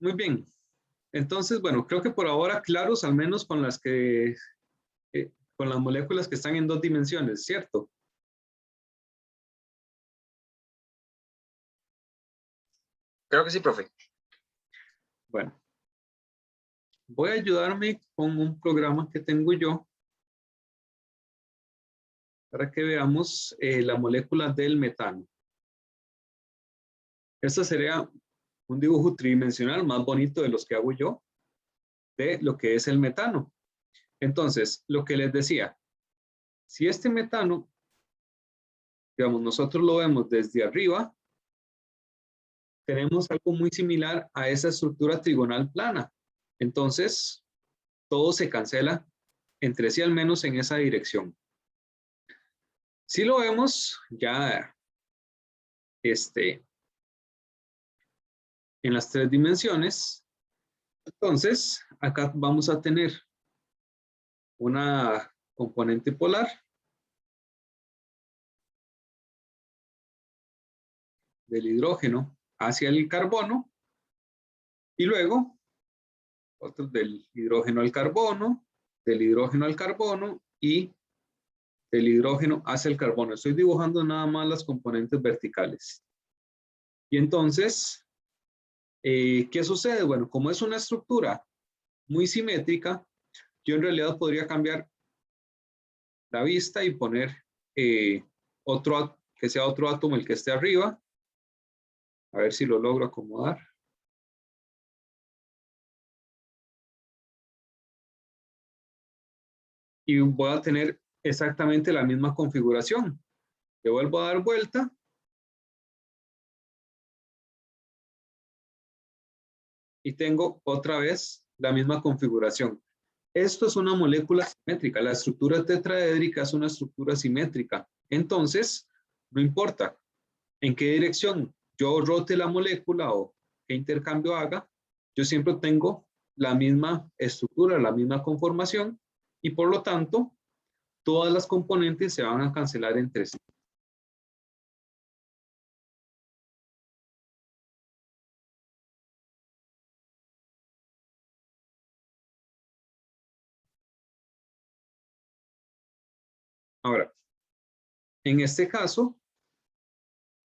Muy bien. Entonces, bueno, creo que por ahora claros, al menos con con las moléculas que están en dos dimensiones, ¿cierto? Creo que sí, profe. Bueno, voy a ayudarme con un programa que tengo yo para que veamos la molécula del metano. Este sería un dibujo tridimensional más bonito de los que hago yo, de lo que es el metano. Entonces, lo que les decía, si este metano, digamos, nosotros lo vemos desde arriba, tenemos algo muy similar a esa estructura trigonal plana. Entonces, todo se cancela entre sí, al menos en esa dirección. Si lo vemos ya en las tres dimensiones, entonces acá vamos a tener una componente polar del hidrógeno hacia el carbono y luego otro del hidrógeno al carbono, del hidrógeno al carbono y del hidrógeno hacia el carbono. Estoy dibujando nada más las componentes verticales. Y entonces, ¿qué sucede? Bueno, como es una estructura muy simétrica, yo en realidad podría cambiar la vista y poner que sea otro átomo el que esté arriba. A ver si lo logro acomodar. Y voy a tener exactamente la misma configuración. Le vuelvo a dar vuelta. Y tengo otra vez la misma configuración. Esto es una molécula simétrica. La estructura tetraédrica es una estructura simétrica. Entonces, no importa en qué dirección yo rote la molécula o qué intercambio haga, yo siempre tengo la misma estructura, la misma conformación y por lo tanto, todas las componentes se van a cancelar entre sí. Ahora, en este caso,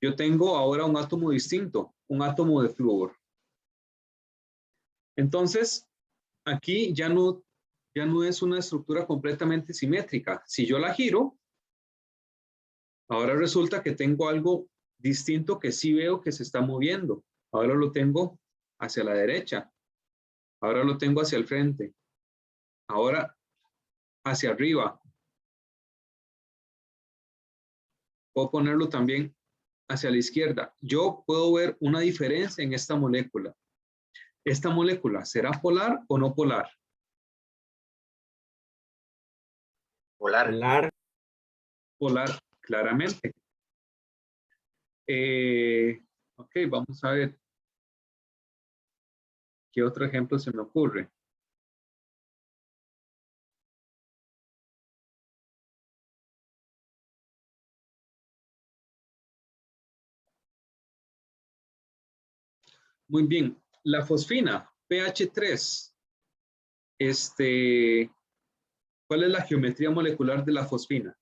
yo tengo ahora un átomo distinto, un átomo de flúor. Entonces, aquí ya no es una estructura completamente simétrica. Si yo la giro, ahora resulta que tengo algo distinto que sí veo que se está moviendo. Ahora lo tengo hacia la derecha. Ahora lo tengo hacia el frente. Ahora hacia arriba. Puedo ponerlo también hacia la izquierda. Yo puedo ver una diferencia en esta molécula. ¿Esta molécula será polar o no polar? Polar. Polar. Polar, claramente. Ok, vamos a ver qué otro ejemplo se me ocurre. Muy bien, la fosfina, pH 3. ¿Cuál es la geometría molecular de la fosfina?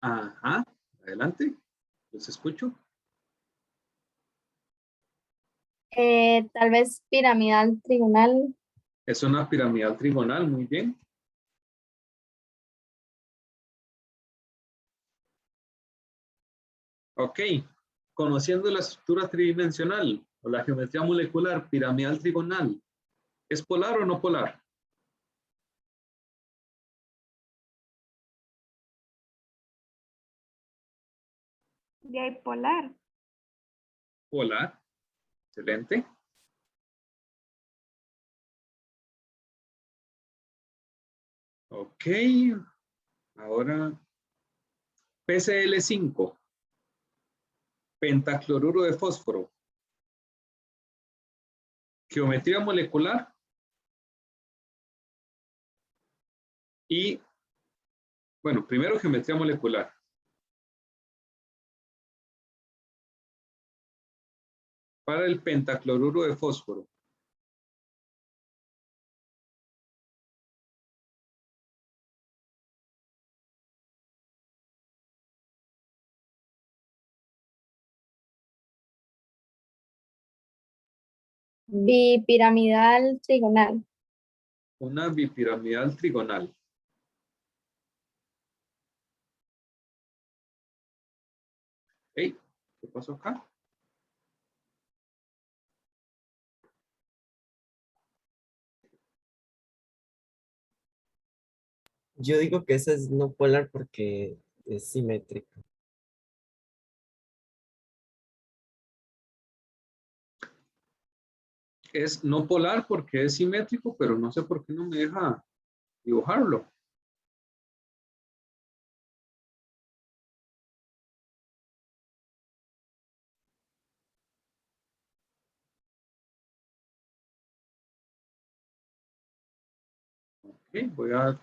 Ajá, adelante, los escucho. Tal vez piramidal trigonal. Es una piramidal trigonal, muy bien. Ok, conociendo la estructura tridimensional o la geometría molecular piramidal trigonal, ¿es polar o no polar? Polar. Polar. Excelente. Ok. Ahora, PCl5. Pentacloruro de fósforo. Geometría molecular. Y, bueno, primero geometría molecular. Para el pentacloruro de fósforo. Bipiramidal trigonal. Una bipiramidal trigonal. Hey, ¿qué pasó acá? Yo digo que esa es no polar porque es simétrica. Es no polar porque es simétrico, pero no sé por qué no me deja dibujarlo. Ok, voy a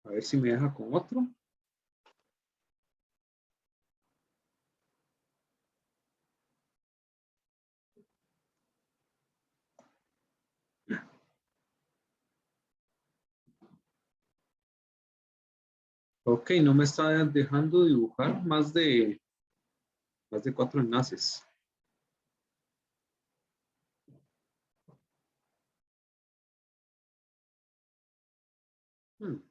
ver si me deja con otro. Ok, no me está dejando dibujar más de 4 enlaces. Hmm.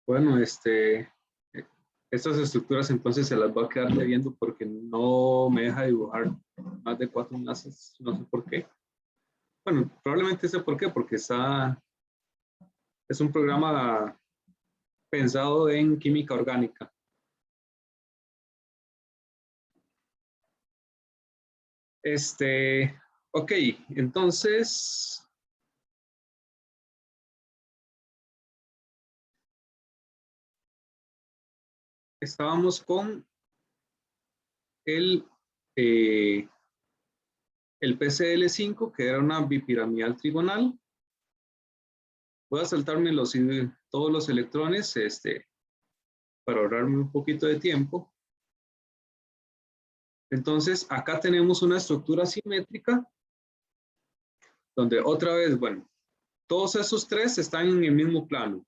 Bueno, estas estructuras entonces se las voy a quedar viendo porque no me deja dibujar más de 4 enlaces, no sé por qué. Bueno, probablemente sé por qué, porque es un programa pensado en química orgánica. Ok, entonces, estábamos con el, eh, el PCl5, que era una bipiramidal trigonal. Voy a saltarme todos los electrones para ahorrarme un poquito de tiempo. Entonces, acá tenemos una estructura simétrica, donde otra vez, bueno, todos esos tres están en el mismo plano.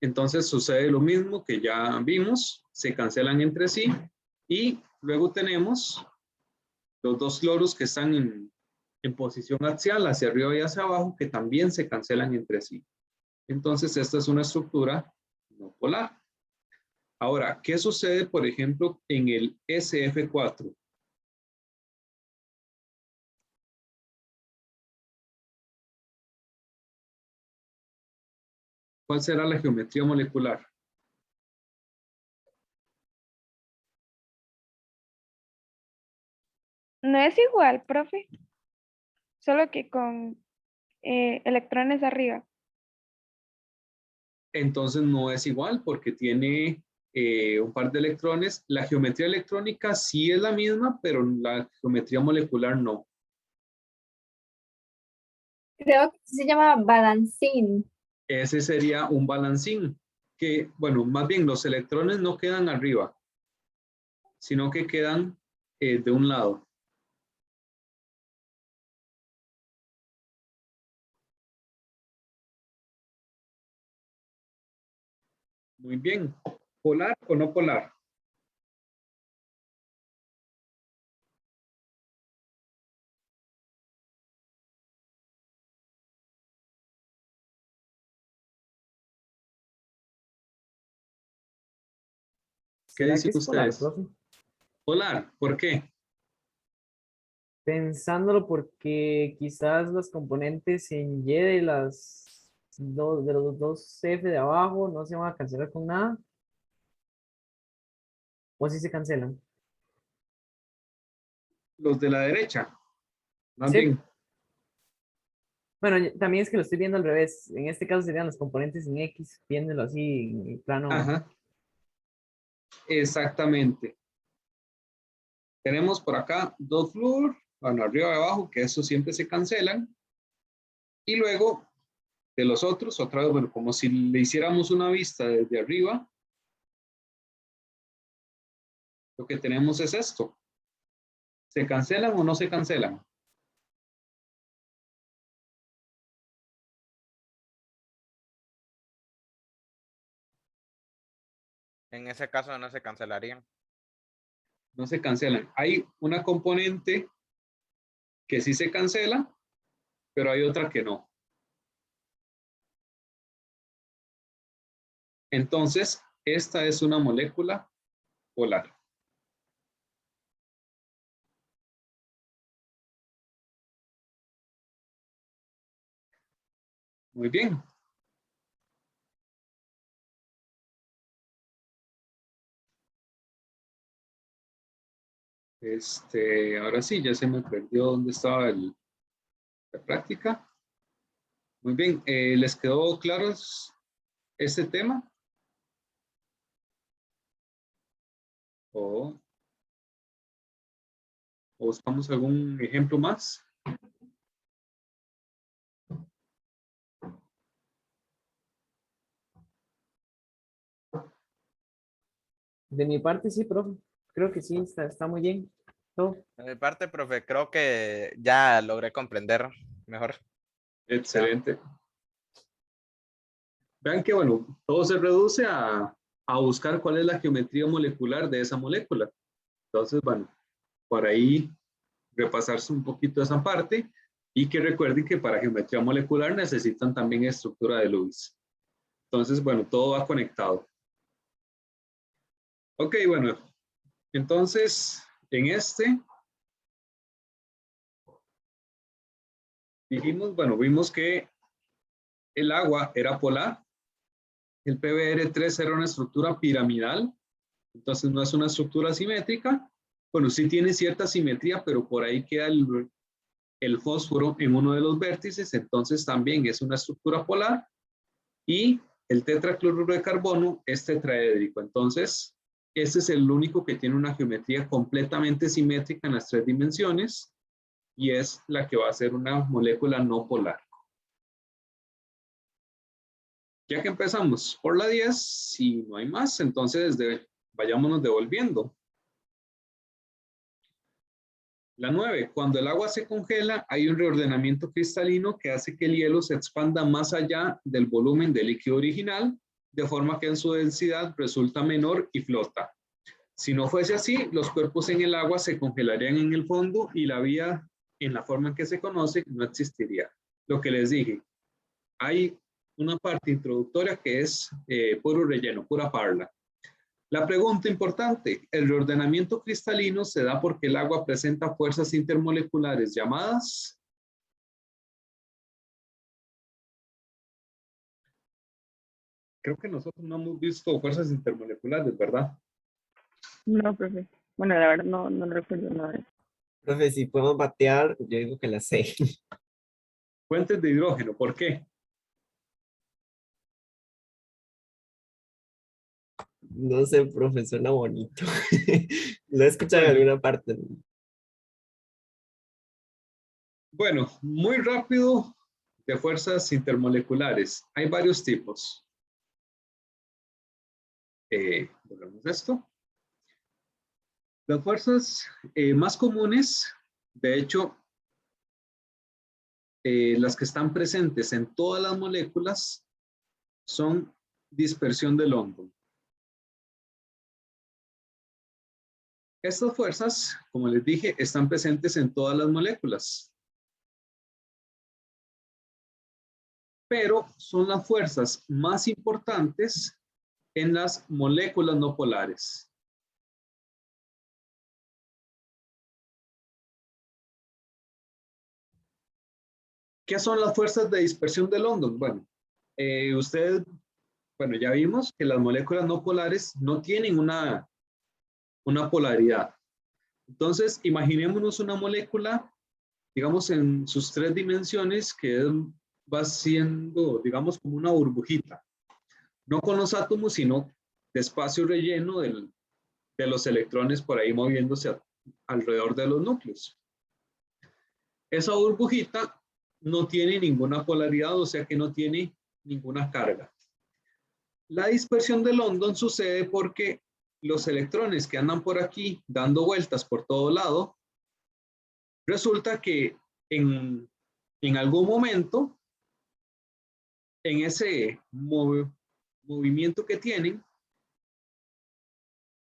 Entonces sucede lo mismo que ya vimos, se cancelan entre sí y luego tenemos los dos cloros que están en posición axial hacia arriba y hacia abajo que también se cancelan entre sí. Entonces esta es una estructura no polar. Ahora, ¿qué sucede, por ejemplo, en el SF4? ¿Cuál será la geometría molecular? No es igual, profe. Solo que con electrones arriba. entonces no es igual porque tiene un par de electrones. La geometría electrónica sí es la misma, pero la geometría molecular no. Creo que se llama balancín. Ese sería un balancín, que, bueno, más bien los electrones no quedan arriba, sino que quedan de un lado. Muy bien. ¿Polar o no polar? ¿Qué ¿Será dicen que es polar, ustedes? profe? Polar, ¿por qué? Pensándolo porque quizás los componentes en Y de de los dos F de abajo no se van a cancelar con nada. O si se cancelan. Los de la derecha, más Sí. bien. Bueno, también es que lo estoy viendo al revés. En este caso serían los componentes en X, viéndolo así en el plano. Ajá, exactamente. Tenemos por acá dos flúor, bueno, arriba y abajo, que eso siempre se cancelan. Y luego de los otros, otra vez, bueno, como si le hiciéramos una vista desde arriba, lo que tenemos es esto. ¿Se cancelan o no se cancelan? En ese caso no se cancelarían. No se cancelan. Hay una componente que sí se cancela, pero hay otra que no. Entonces, esta es una molécula polar. Muy bien. Ahora sí, ya se me perdió dónde estaba la práctica. Muy bien, ¿les quedó claro este tema? ¿O buscamos algún ejemplo más? De mi parte, sí, profe. Creo que sí, está muy bien. Todo. De mi parte, profe, creo que ya logré comprender mejor. Ya. Excelente. Vean que, bueno, todo se reduce a buscar cuál es la geometría molecular de esa molécula. Entonces, bueno, por ahí repasarse un poquito esa parte y que recuerden que para geometría molecular necesitan también estructura de Lewis. Entonces, bueno, todo va conectado. Ok, bueno, entonces en dijimos, bueno, vimos que el agua era polar, el PBr3 era una estructura piramidal, entonces no es una estructura simétrica. Bueno, sí tiene cierta simetría, pero por ahí queda el fósforo en uno de los vértices, entonces también es una estructura polar. Y el tetracloruro de carbono es tetraédrico. Entonces, este es el único que tiene una geometría completamente simétrica en las tres dimensiones y es la que va a ser una molécula no polar. Ya que empezamos por la 10, si no hay más, entonces vayámonos devolviendo. La 9, cuando el agua se congela, hay un reordenamiento cristalino que hace que el hielo se expanda más allá del volumen del líquido original, de forma que en su densidad resulta menor y flota. Si no fuese así, los cuerpos en el agua se congelarían en el fondo y la vía, en la forma en que se conoce, no existiría. Lo que les dije, hay una parte introductoria que es puro relleno, pura parla. La pregunta importante, ¿el reordenamiento cristalino se da porque el agua presenta fuerzas intermoleculares llamadas? Creo que nosotros no hemos visto fuerzas intermoleculares, ¿verdad? No, profe. Bueno, la verdad no recuerdo nada. Profe, si podemos batear, yo digo que la sé. Fuentes de hidrógeno, ¿por qué? No sé, profe, suena bonito. Lo he escuchado en Bueno. alguna parte. Bueno, muy rápido de fuerzas intermoleculares. Hay varios tipos. Volvemos a esto. Las fuerzas más comunes, de hecho, las que están presentes en todas las moléculas son dispersión de London. Estas fuerzas, como les dije, están presentes en todas las moléculas. Pero son las fuerzas más importantes en las moléculas no polares. ¿Qué son las fuerzas de dispersión de London? Bueno, ya vimos que las moléculas no polares no tienen una polaridad. Entonces, imaginémonos una molécula, digamos, en sus 3 dimensiones, que va siendo, digamos, como una burbujita. No con los átomos, sino de espacio relleno de los electrones por ahí moviéndose alrededor de los núcleos. Esa burbujita no tiene ninguna polaridad, o sea que no tiene ninguna carga. La dispersión de London sucede porque los electrones que andan por aquí dando vueltas por todo lado, resulta que en algún momento, en ese movimiento que tienen,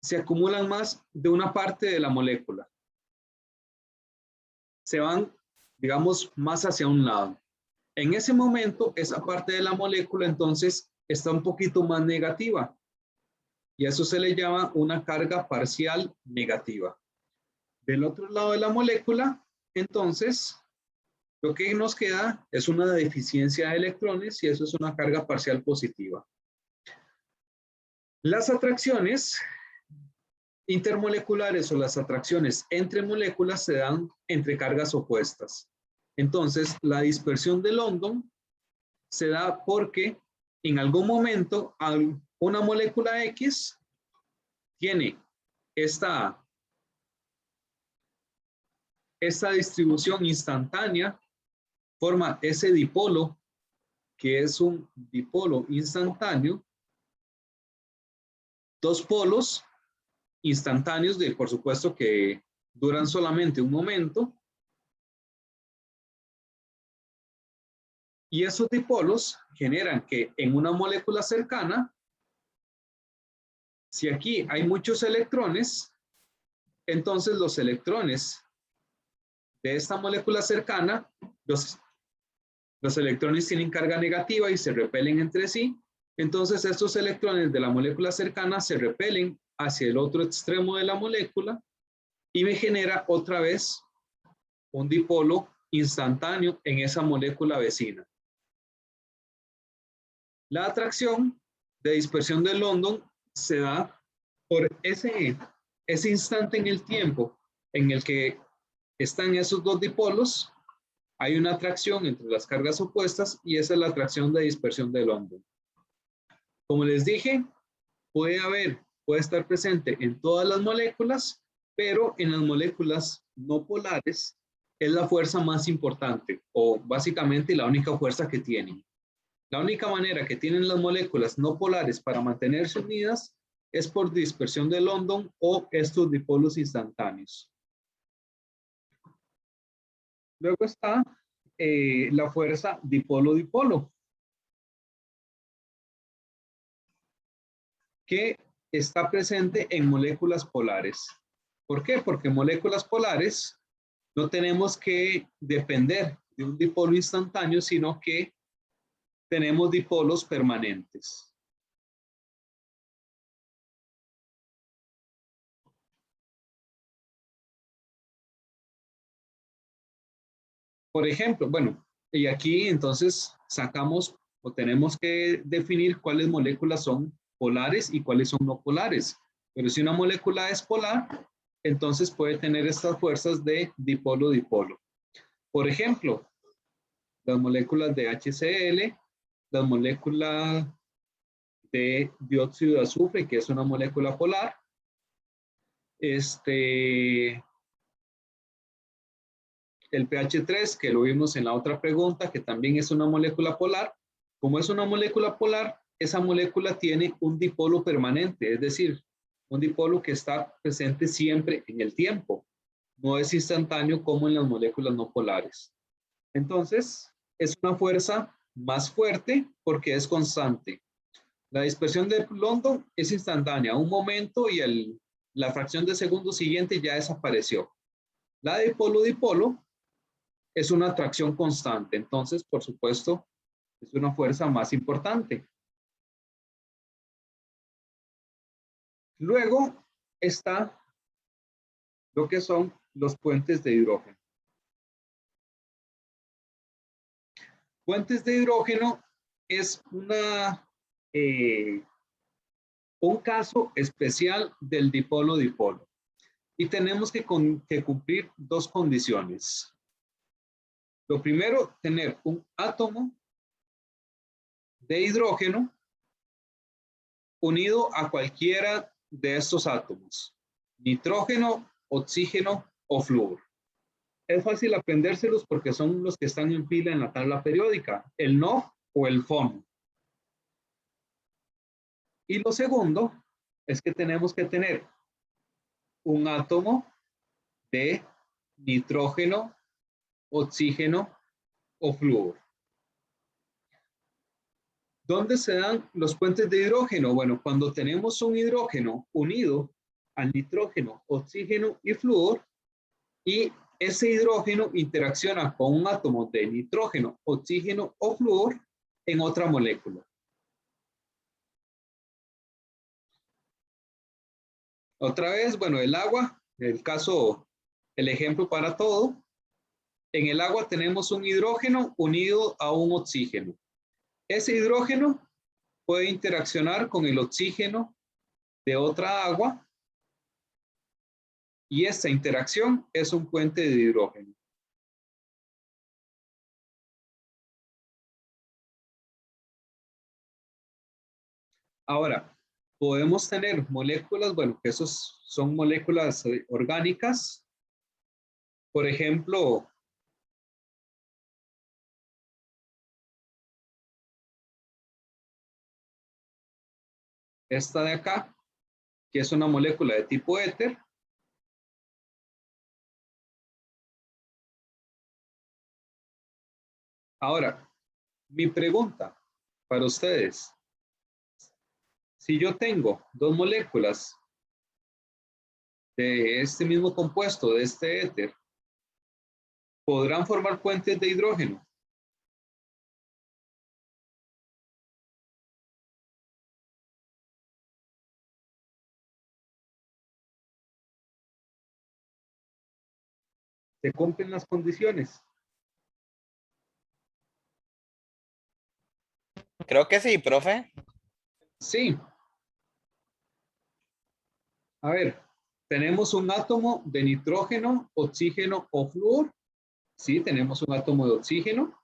se acumulan más de una parte de la molécula. Se van, digamos, más hacia un lado. En ese momento, esa parte de la molécula entonces está un poquito más negativa. Y a eso se le llama una carga parcial negativa. Del otro lado de la molécula, entonces, lo que nos queda es una deficiencia de electrones y eso es una carga parcial positiva. Las atracciones intermoleculares o las atracciones entre moléculas se dan entre cargas opuestas. Entonces, la dispersión de London se da porque en algún momento una molécula X tiene esta distribución instantánea, forma ese dipolo, que es un dipolo instantáneo, 2 polos instantáneos, por supuesto que duran solamente un momento. Y esos dipolos generan que en una molécula cercana, si aquí hay muchos electrones, entonces los electrones de esta molécula cercana, los electrones tienen carga negativa y se repelen entre sí. Entonces estos electrones de la molécula cercana se repelen hacia el otro extremo de la molécula y me genera otra vez un dipolo instantáneo en esa molécula vecina. La atracción de dispersión de London se da por ese instante en el tiempo en el que están esos 2 dipolos. Hay una atracción entre las cargas opuestas y esa es la atracción de dispersión de London. Como les dije, puede estar presente en todas las moléculas, pero en las moléculas no polares es la fuerza más importante o básicamente la única fuerza que tienen. La única manera que tienen las moléculas no polares para mantenerse unidas es por dispersión de London o estos dipolos instantáneos. Luego está la fuerza dipolo-dipolo, que está presente en moléculas polares. ¿Por qué? Porque en moléculas polares no tenemos que depender de un dipolo instantáneo, sino que tenemos dipolos permanentes. Por ejemplo, bueno, y aquí entonces sacamos o tenemos que definir cuáles moléculas son polares y cuáles son no polares. Pero si una molécula es polar, entonces puede tener estas fuerzas de dipolo-dipolo. Por ejemplo, las moléculas de HCl, las moléculas de dióxido de azufre, que es una molécula polar. El pH3, que lo vimos en la otra pregunta, que también es una molécula polar. Como es una molécula polar, esa molécula tiene un dipolo permanente, es decir, un dipolo que está presente siempre en el tiempo. No es instantáneo como en las moléculas no polares. Entonces, es una fuerza más fuerte porque es constante. La dispersión de London es instantánea, un momento y la fracción de segundo siguiente ya desapareció. La de dipolo-dipolo es una atracción constante, entonces, por supuesto, es una fuerza más importante. Luego está lo que son los puentes de hidrógeno. Puentes de hidrógeno es un caso especial del dipolo-dipolo. Y tenemos que cumplir dos condiciones. Lo primero, tener un átomo de hidrógeno unido a cualquiera de estos átomos, nitrógeno, oxígeno o flúor. Es fácil aprendérselos porque son los que están en fila en la tabla periódica, el NOF o el FON. Y lo segundo es que tenemos que tener un átomo de nitrógeno, oxígeno o flúor. ¿Dónde se dan los puentes de hidrógeno? Bueno, cuando tenemos un hidrógeno unido al nitrógeno, oxígeno y flúor, y ese hidrógeno interacciona con un átomo de nitrógeno, oxígeno o flúor en otra molécula. Otra vez, bueno, el agua, el ejemplo para todo. En el agua tenemos un hidrógeno unido a un oxígeno. Ese hidrógeno puede interaccionar con el oxígeno de otra agua y esta interacción es un puente de hidrógeno. Ahora, podemos tener moléculas, bueno, que esos son moléculas orgánicas. Por ejemplo, esta de acá, que es una molécula de tipo éter. Ahora, mi pregunta para ustedes, si yo tengo dos moléculas de este mismo compuesto, de este éter, ¿podrán formar puentes de hidrógeno? ¿Se cumplen las condiciones? Creo que sí, profe. Sí. A ver, tenemos un átomo de nitrógeno, oxígeno o flúor. Sí, tenemos un átomo de oxígeno.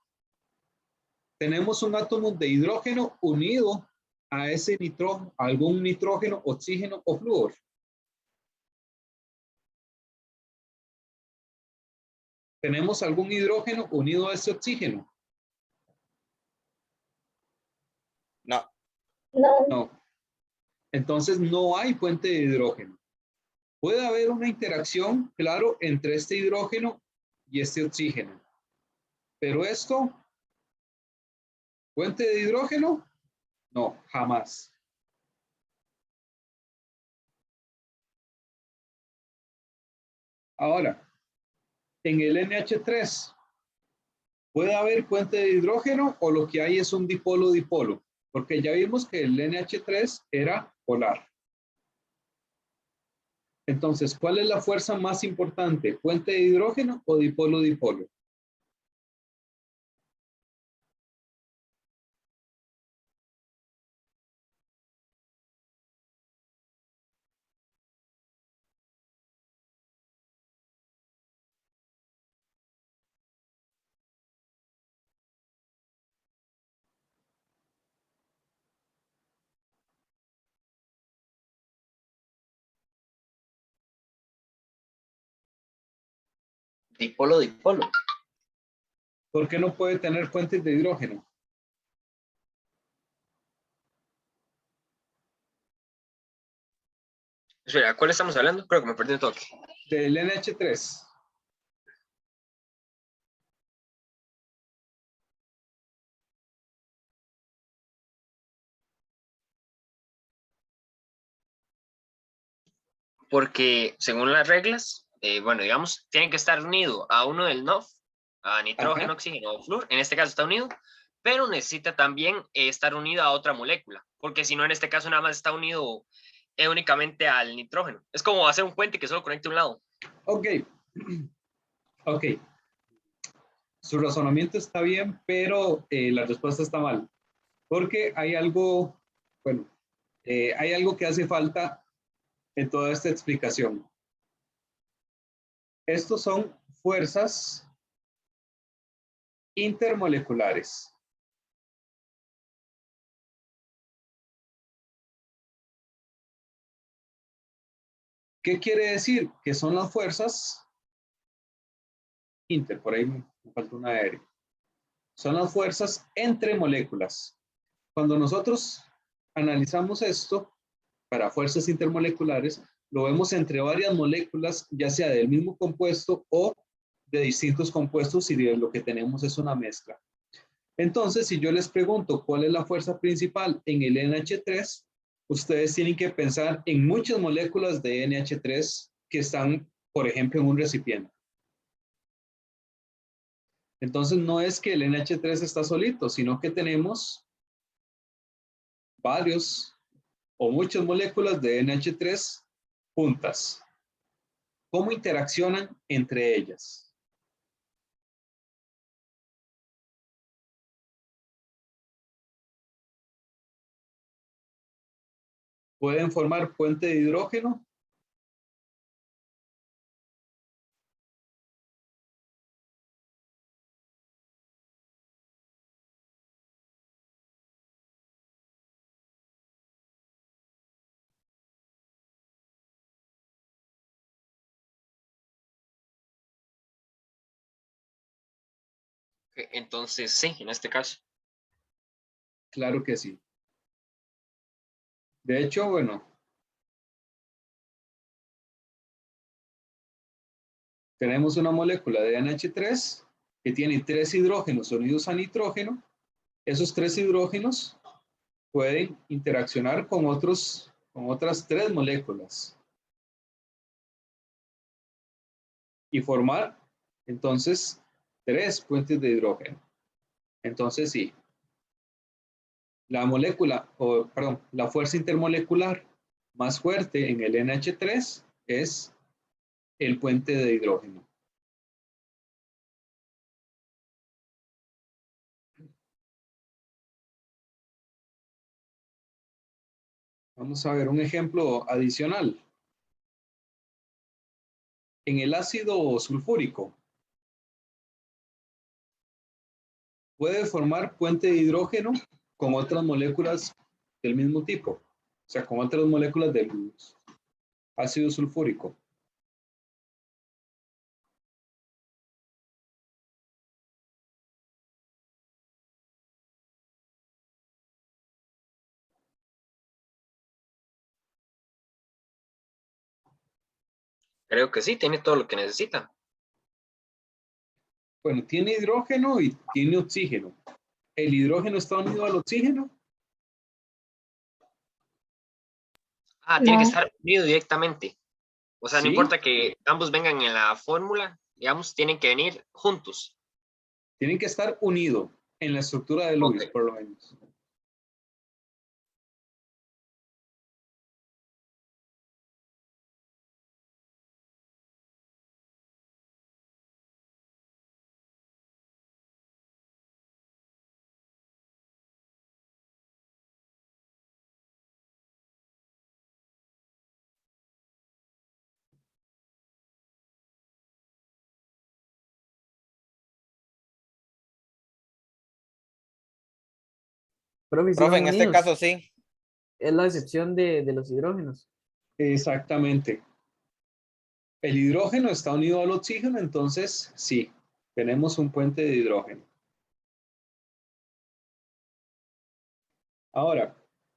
Tenemos un átomo de hidrógeno unido a ese nitrógeno, algún nitrógeno, oxígeno o flúor. Tenemos algún hidrógeno unido a ese oxígeno. No. No, No. Entonces no hay puente de hidrógeno. Puede haber una interacción, claro, entre este hidrógeno y este oxígeno. Pero esto, ¿puente de hidrógeno? No, jamás. Ahora, en el NH3, ¿puede haber puente de hidrógeno o lo que hay es un dipolo-dipolo? Porque ya vimos que el NH3 era polar. Entonces, ¿cuál es la fuerza más importante? ¿Puente de hidrógeno o dipolo-dipolo? Dipolo, dipolo. ¿Por qué no puede tener puentes de hidrógeno? Espera, ¿cuál estamos hablando? Creo que me perdí un toque. Del NH3. Porque según las reglas, bueno, digamos, tienen que estar unido a uno del NOF, a nitrógeno, Ajá. oxígeno o flúor. En este caso está unido, pero necesita también estar unido a otra molécula, porque si no, en este caso nada más está unido únicamente al nitrógeno. Es como hacer un puente que solo conecte un lado. Ok. Ok. Su razonamiento está bien, pero la respuesta está mal. Porque hay algo, bueno, hay algo que hace falta en toda esta explicación. Estos son fuerzas intermoleculares. ¿Qué quiere decir? Que son las fuerzas inter, por ahí me falta una R. Son las fuerzas entre moléculas. Cuando nosotros analizamos esto para fuerzas intermoleculares, lo vemos entre varias moléculas, ya sea del mismo compuesto o de distintos compuestos, y de lo que tenemos es una mezcla. Entonces, si yo les pregunto cuál es la fuerza principal en el NH3, ustedes tienen que pensar en muchas moléculas de NH3 que están, por ejemplo, en un recipiente. Entonces, no es que el NH3 está solito, sino que tenemos varios o muchas moléculas de NH3 juntas. ¿Cómo interaccionan entre ellas? ¿Pueden formar puente de hidrógeno? Entonces, sí, en este caso. Claro que sí. De hecho, bueno, tenemos una molécula de NH3 que tiene 3 hidrógenos unidos a nitrógeno. Esos 3 hidrógenos pueden interaccionar con otras 3 moléculas y formar entonces 3 puentes de hidrógeno. Entonces sí, la molécula, o perdón, la fuerza intermolecular más fuerte en el NH3 es el puente de hidrógeno. Vamos a ver un ejemplo adicional. En el ácido sulfúrico puede formar puente de hidrógeno con otras moléculas del mismo tipo, o sea, con otras moléculas del ácido sulfúrico. Creo que sí, tiene todo lo que necesita. Bueno, tiene hidrógeno y tiene oxígeno. ¿El hidrógeno está unido al oxígeno? Ah, tiene que No, estar unido directamente. O sea, no Sí, importa que ambos vengan en la fórmula, digamos, tienen que venir juntos. tienen que estar unidos en la estructura de Ok. Lewis, por lo menos. Profe, si Profe, van en este caso unidos. sí. Es la excepción de los hidrógenos. Exactamente. El hidrógeno está unido al oxígeno, entonces sí, tenemos un puente de hidrógeno. Ahora,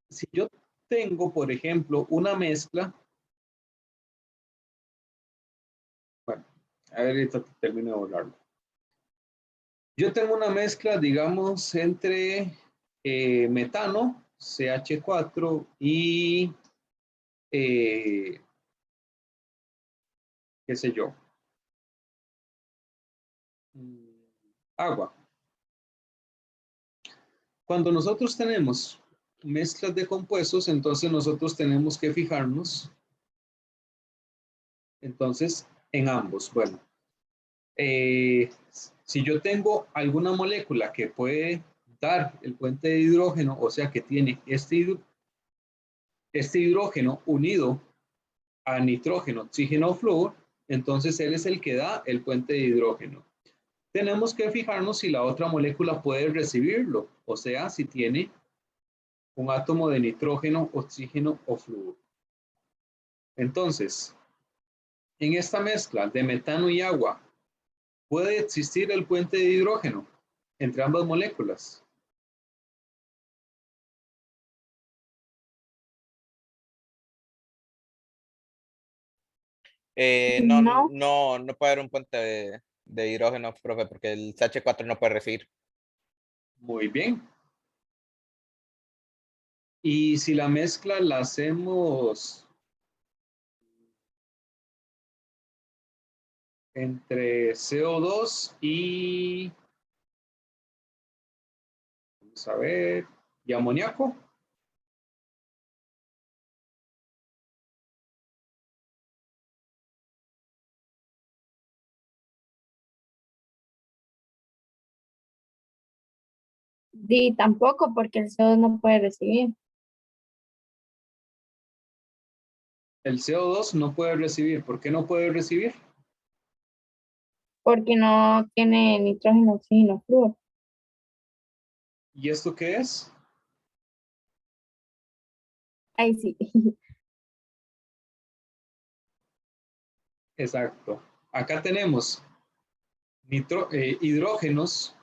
si yo tengo, por ejemplo, una mezcla, bueno, a ver, ahorita termino de borrarlo. Yo tengo una mezcla, digamos, entre metano, CH4, y qué sé yo, agua. Cuando nosotros tenemos mezclas de compuestos, entonces nosotros tenemos que fijarnos, entonces, en ambos. Bueno, si yo tengo alguna molécula que puede dar el puente de hidrógeno, o sea que tiene este hidrógeno unido a nitrógeno, oxígeno o flúor, entonces él es el que da el puente de hidrógeno. Tenemos que fijarnos si la otra molécula puede recibirlo, o sea, si tiene un átomo de nitrógeno, oxígeno o flúor. Entonces, en esta mezcla de metano y agua, ¿puede existir el puente de hidrógeno entre ambas moléculas? No, No. no puede haber un puente de hidrógeno, profe, porque el CH4 no puede recibir. Muy bien. Y si la mezcla la hacemos entre CO2 y, vamos a ver, y amoníaco. Di tampoco porque el CO2 no puede recibir. El CO2 no puede recibir. ¿Por qué no puede recibir? Porque no tiene nitrógeno, oxígeno, flúor. ¿Y esto qué es? Ahí sí. Exacto. Acá tenemos hidrógenos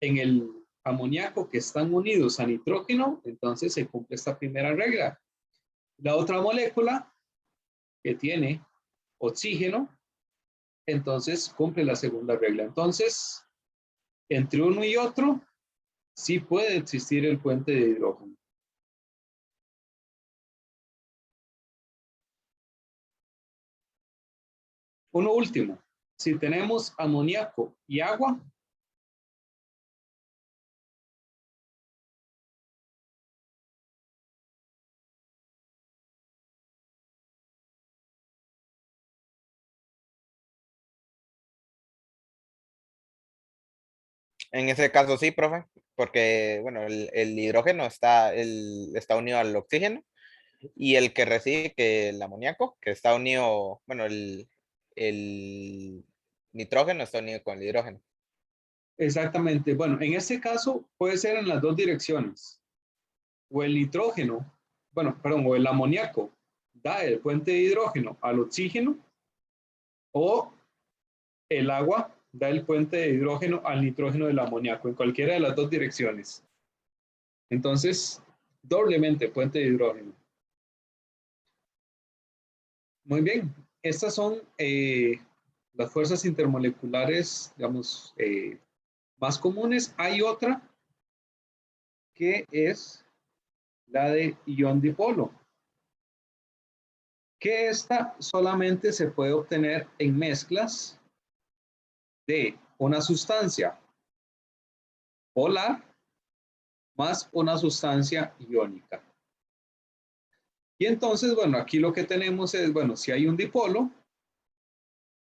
en el amoníaco que están unidos a nitrógeno, entonces se cumple esta primera regla. La otra molécula que tiene oxígeno, entonces cumple la segunda regla. Entonces, entre uno y otro, sí puede existir el puente de hidrógeno. Uno último, si tenemos amoníaco y agua, En ese caso sí, profe, porque bueno, el hidrógeno está unido al oxígeno y el que recibe que el amoníaco, que está unido, bueno, el nitrógeno está unido con el hidrógeno. exactamente. Bueno, en este caso puede ser en las dos direcciones. O el nitrógeno, bueno, perdón, o el amoníaco da el puente de hidrógeno al oxígeno, o el agua da el puente de hidrógeno al nitrógeno del amoníaco, en cualquiera de las dos direcciones. Entonces, doblemente puente de hidrógeno. Muy bien, estas son las fuerzas intermoleculares, digamos, más comunes. Hay otra que es la de ion dipolo, que esta solamente se puede obtener en mezclas de una sustancia polar más una sustancia iónica. Y entonces, bueno, aquí lo que tenemos es, bueno, si hay un dipolo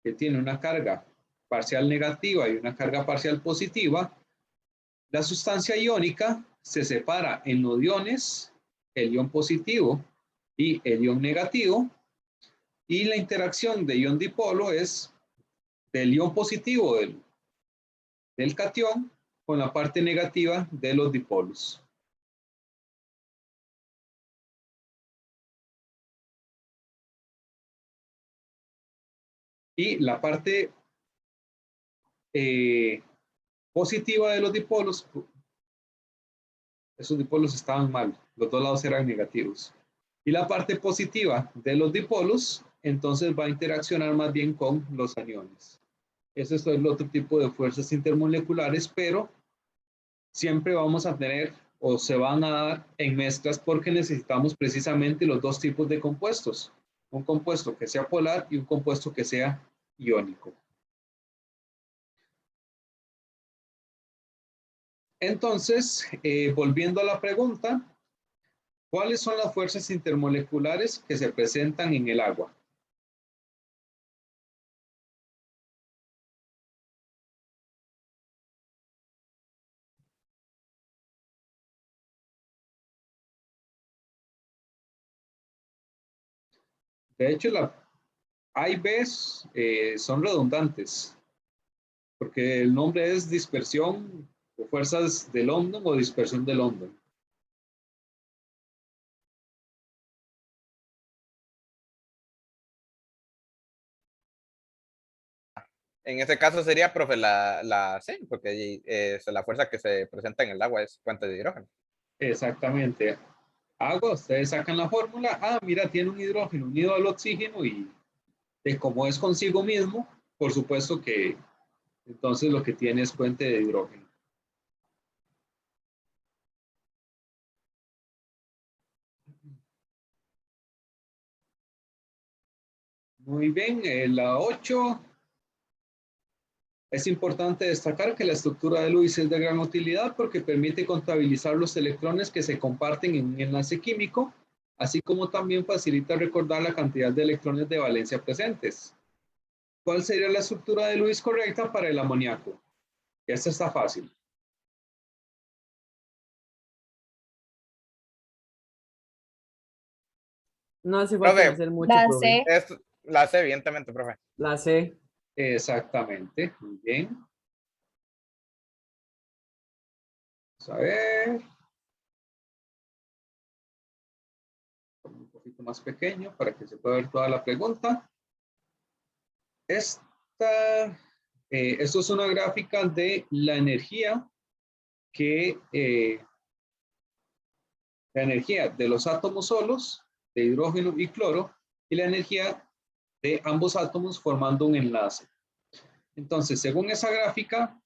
que tiene una carga parcial negativa y una carga parcial positiva, la sustancia iónica se separa en nodiones, el ion positivo y el ion negativo, y la interacción de ion dipolo es del ion positivo del catión con la parte negativa de los dipolos. Y la parte positiva de los dipolos, esos dipolos estaban mal, los dos lados eran negativos. Y la parte positiva de los dipolos, entonces va a interaccionar más bien con los aniones. Ese es el otro tipo de fuerzas intermoleculares, pero siempre vamos a tener o se van a dar en mezclas porque necesitamos precisamente los dos tipos de compuestos. Un compuesto que sea polar y un compuesto que sea iónico. Entonces, volviendo a la pregunta, ¿cuáles son las fuerzas intermoleculares que se presentan en el agua? De hecho, la A y B son redundantes, porque el nombre es dispersión o fuerzas de London o dispersión de London. En ese caso sería, profe, la C, porque la fuerza que se presenta en el agua es fuente de hidrógeno. Exactamente. Agua, ustedes sacan la fórmula. Ah, mira, tiene un hidrógeno unido al oxígeno y de cómo es consigo mismo, por supuesto que entonces lo que tiene es fuente de hidrógeno. Muy bien, la 8. Es importante destacar que la estructura de Lewis es de gran utilidad porque permite contabilizar los electrones que se comparten en un enlace químico, así como también facilita recordar la cantidad de electrones de valencia presentes. ¿Cuál sería la estructura de Lewis correcta para el amoníaco? Esta está fácil. No hace falta Profe, hacer mucho, La profe. C. es la C, evidentemente, profe. La C. Exactamente, muy bien. Vamos a ver. Un poquito más pequeño para que se pueda ver toda la pregunta. Esto es una gráfica de la energía la energía de los átomos solos, de hidrógeno y cloro, y la energía de ambos átomos formando un enlace. Entonces, según esa gráfica,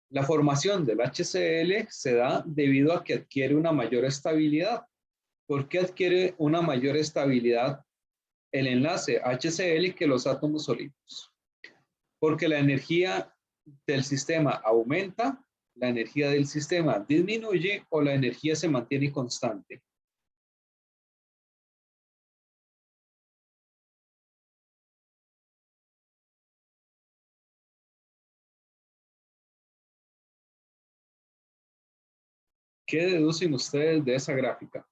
la formación del HCl se da debido a que adquiere una mayor estabilidad. ¿Por qué adquiere una mayor estabilidad el enlace HCl que los átomos sólidos? Porque la energía del sistema aumenta, la energía del sistema disminuye o la energía se mantiene constante. ¿Qué deducen ustedes de esa gráfica?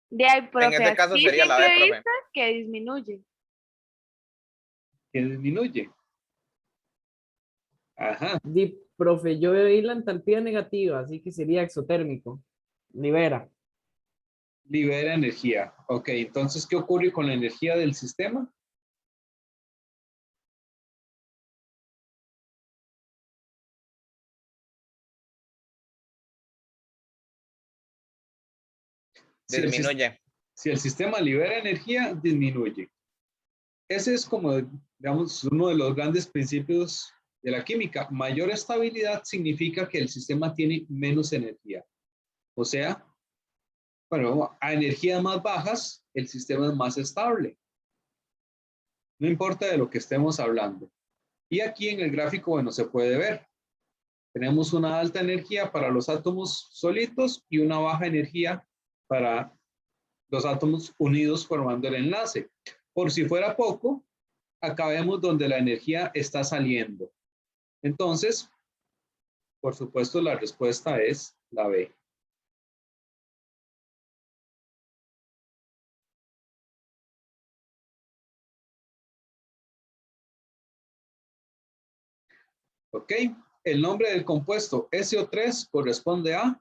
De ahí, En profe, ese caso aquí sería la siempre D, profe. dice que disminuye. Que disminuye. Ajá, Profe, yo veo ahí la entalpía negativa, así que sería exotérmico. Libera. libera energía. Ok, entonces, ¿qué ocurre con la energía del sistema? Si el, Disminuye. si el sistema libera energía, disminuye. Ese es como, digamos, uno de los grandes principios de la química. Mayor estabilidad significa que el sistema tiene menos energía. O sea, bueno, a energías más bajas, el sistema es más estable. No importa de lo que estemos hablando. Y aquí en el gráfico, bueno, se puede ver. Tenemos una alta energía para los átomos solitos y una baja energía para los átomos unidos formando el enlace. Por si fuera poco, acá vemos donde la energía está saliendo. Entonces, por supuesto, la respuesta es la B. ¿Ok? El nombre del compuesto SO3 corresponde a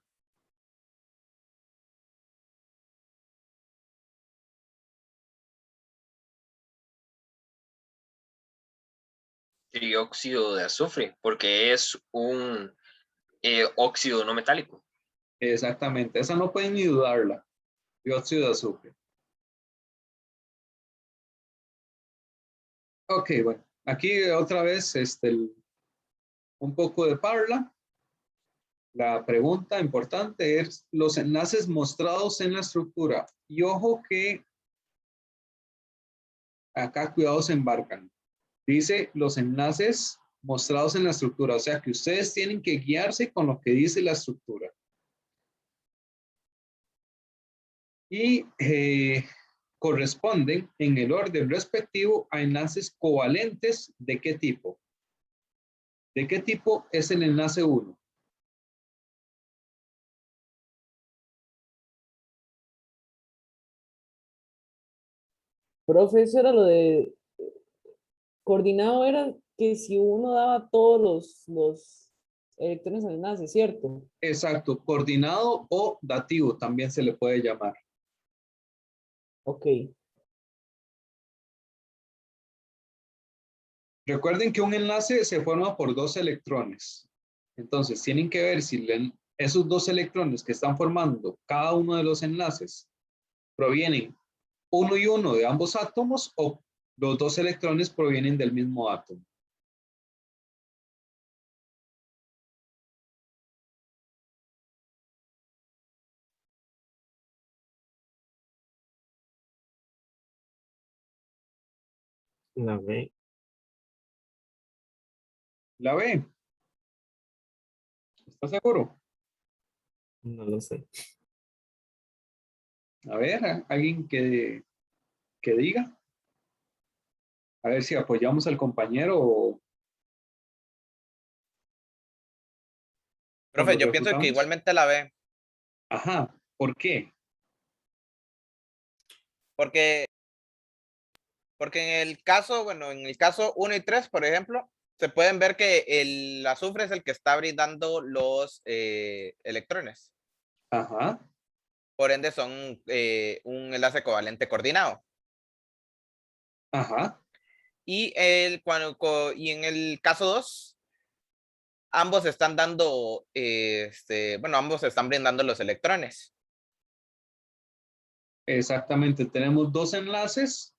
Trióxido de azufre, porque es un óxido no metálico. exactamente. Esa no pueden ni dudarla. Dióxido de azufre. Ok, bueno. Aquí otra vez un poco de parla. La pregunta importante es los enlaces mostrados en la estructura. Y ojo que acá cuidado se embarcan. Dice los enlaces mostrados en la estructura. O sea que ustedes tienen que guiarse con lo que dice la estructura. Y corresponden en el orden respectivo a enlaces covalentes de qué tipo. ¿De qué tipo es el enlace 1? Profe, eso era lo de coordinado, era que si uno daba todos los electrones al enlace, ¿cierto? Exacto, coordinado o dativo también se le puede llamar. Ok, Recuerden que un enlace se forma por dos electrones. Entonces, tienen que ver si esos dos electrones que están formando cada uno de los enlaces provienen uno y uno de ambos átomos o los dos electrones provienen del mismo átomo. La B, ¿La B? ¿Está seguro? no lo sé. A ver, alguien que diga. A ver si apoyamos al compañero o Profe, lo yo pienso que refutamos. igualmente la ve, Ajá, ¿por qué? porque, porque en el caso, bueno, en el caso 1 y 3, por ejemplo, se pueden ver que el azufre es el que está brindando los electrones. Ajá, Por ende, son un enlace covalente coordinado. ajá, Y en el caso 2, ambos están dando, bueno, ambos están brindando los electrones. exactamente. Tenemos dos enlaces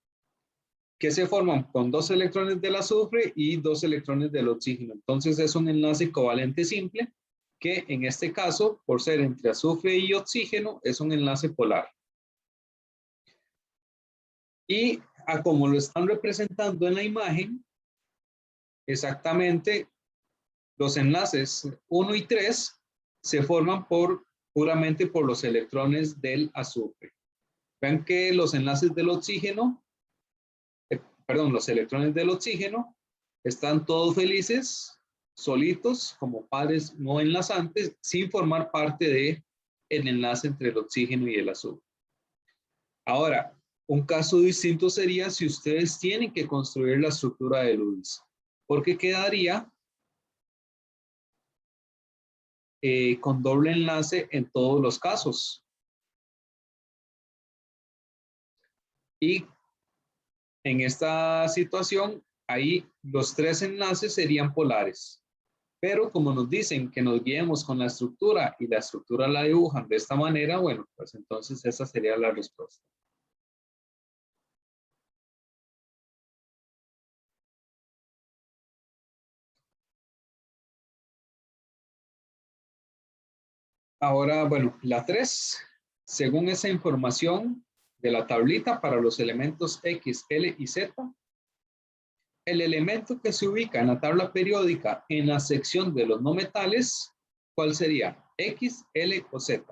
que se forman con dos electrones del azufre y dos electrones del oxígeno. Entonces es un enlace covalente simple que en este caso, por ser entre azufre y oxígeno, es un enlace polar. Y a como lo están representando en la imagen, exactamente los enlaces 1 y 3 se forman puramente por los electrones del azufre. Vean que los enlaces del oxígeno, perdón, los electrones del oxígeno están todos felices, solitos, como pares no enlazantes, sin formar parte del enlace entre el oxígeno y el azufre. Ahora, un caso distinto sería si ustedes tienen que construir la estructura de Lewis, porque quedaría con doble enlace en todos los casos. Y en esta situación, ahí los tres enlaces serían polares. Pero como nos dicen que nos guiemos con la estructura y la estructura la dibujan de esta manera, bueno, pues entonces esa sería la respuesta. Ahora, bueno, la 3, según esa información de la tablita para los elementos X, L y Z, el elemento que se ubica en la tabla periódica en la sección de los no metales, ¿cuál sería? X, L o Z.